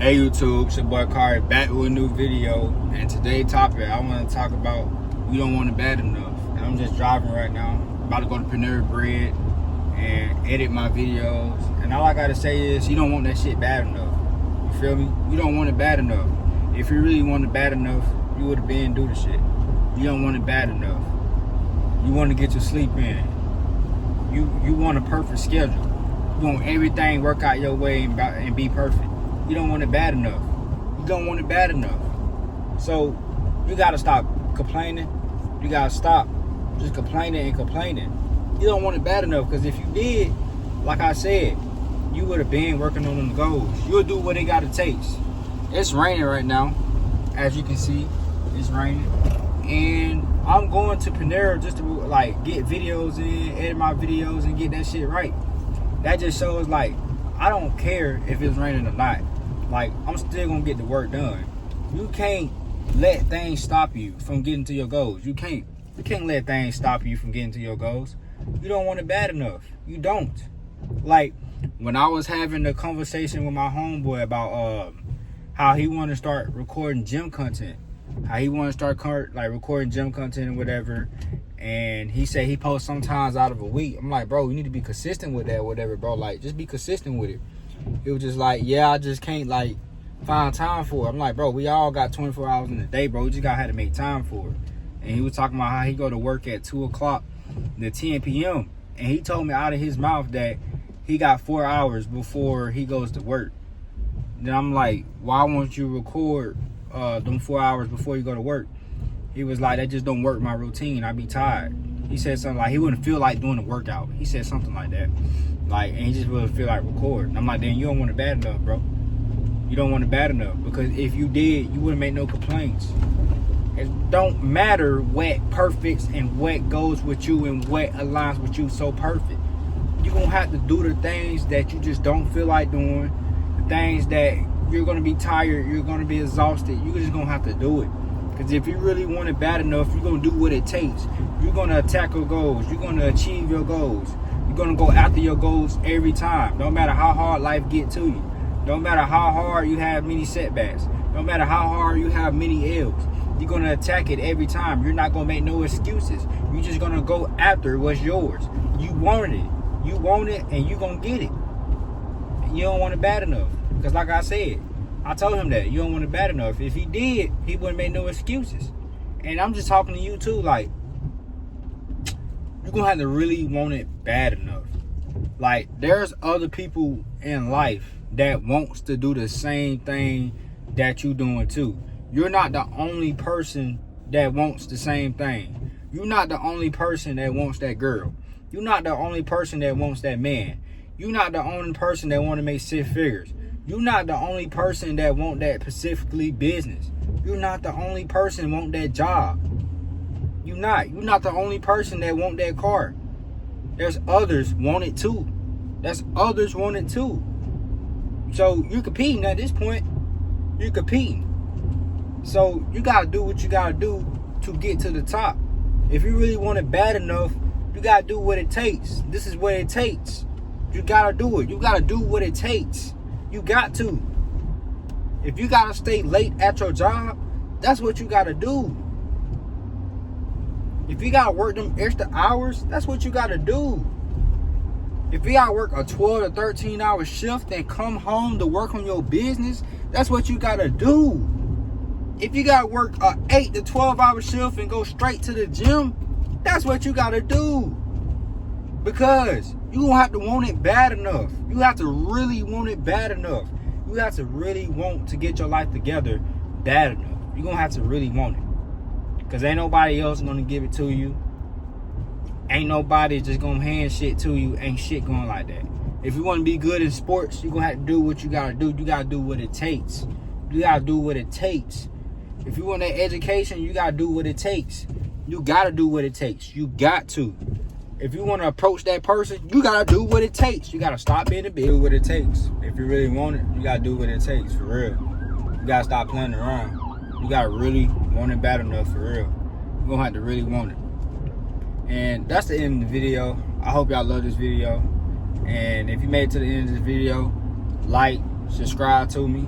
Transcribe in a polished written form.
Hey YouTube, it's your boy Kari back with a new video, and today's topic I want to talk about you don't want it bad enough. And I'm just driving right now, about to go to Panera Bread and edit my videos, and all I gotta say is you don't want that shit bad enough. You feel me? You don't want it bad enough. If you really want it bad enough, you would have been do the shit. You don't want it bad enough. You want to get your sleep in. You want a perfect schedule. You want everything work out your way and be perfect. You don't want it bad enough. You don't want it bad enough. So you gotta stop complaining. You gotta stop just complaining and complaining. You don't want it bad enough, because if you did, like I said, you would have been working on them goals. You'll do what it gotta take. It's raining right now, as you can see. It's raining, and I'm going to Panera just to like get videos in, edit my videos, and get that shit right. That just shows like I don't care if it's raining or not. Like, I'm still gonna get the work done. You can't let things stop you from getting to your goals. You can't let things stop you from getting to your goals. You don't want it bad enough. You don't. Like, when I was having a conversation with my homeboy about how he wanted to start recording gym content, how he wanted to start like recording gym content and whatever, and he said he posts sometimes out of a week. I'm like, bro, you need to be consistent with that or whatever, bro. Like, just be consistent with it. It was just like, yeah, I just can't like find time for it. I'm like, bro, we all got 24 hours in a day, bro. We just gotta have to make time for it. And he was talking about how he go to work at 2 o'clock to 10 p.m. And he told me out of his mouth that he got 4 hours before he goes to work. Then I'm like, why won't you record them 4 hours before you go to work? He was like, that just don't work my routine. I be tired. He said something like he wouldn't feel like doing a workout. He said something like that. Like, and he just wouldn't feel like recording. I'm like, then you don't want it bad enough, bro. You don't want it bad enough, because if you did, you wouldn't make no complaints. It don't matter what perfects and what goes with you and what aligns with you so perfect. You're gonna have to do the things that you just don't feel like doing, the things that you're gonna be tired, you're gonna be exhausted. You're just gonna have to do it. Because if you really want it bad enough, you're going to do what it takes. You're going to attack your goals. You're going to achieve your goals. You're going to go after your goals every time. No matter how hard life get to you. No matter how hard you have many setbacks. No matter how hard you have many L's. You're going to attack it every time. You're not going to make no excuses. You're just going to go after what's yours. You wanted it. You want it, and you're going to get it. And you don't want it bad enough. Because like I said, I told him that you don't want it bad enough. If he did, he wouldn't make no excuses. And I'm just talking to you too, like, you're gonna have to really want it bad enough. Like, there's other people in life that wants to do the same thing that you doing too. You're not the only person that wants the same thing. You're not the only person that wants that girl. You're not the only person that wants that man. You're not the only person that want to make 6 figures. You're not the only person that want that specifically business. You're not the only person want that job. You're not the only person that want that car. There's others want it too. There's others want it too. So you're competing at this point. You're competing. So you gotta do what you gotta do to get to the top. If you really want it bad enough, you gotta do what it takes. This is what it takes. You gotta do it. You gotta do what it takes. You got to. If you gotta stay late at your job, that's what you gotta do. If you gotta work them extra hours, that's what you gotta do. If you gotta work a 12 to 13 hour shift and come home to work on your business, that's what you gotta do. If you gotta work a 8 to 12 hour shift and go straight to the gym, that's what you gotta do. Because you gonna have to want it bad enough. You have to really want it bad enough. You have to really want to get your life together bad enough. You're gonna have to really want it. Because ain't nobody else gonna give it to you. Ain't nobody just gonna hand shit to you. Ain't shit going like that. If you wanna be good in sports, you're gonna have to do what you gotta do. You gotta do what it takes. You gotta do what it takes. If you want that education, you gotta do what it takes. You gotta do what it takes. You got to. If you want to approach that person, you got to do what it takes. You got to stop being a bitch. Do what it takes. If you really want it, you got to do what it takes, for real. You got to stop playing around. You got to really want it bad enough, for real. You're going to have to really want it. And that's the end of the video. I hope y'all love this video. And if you made it to the end of this video, like, subscribe to me.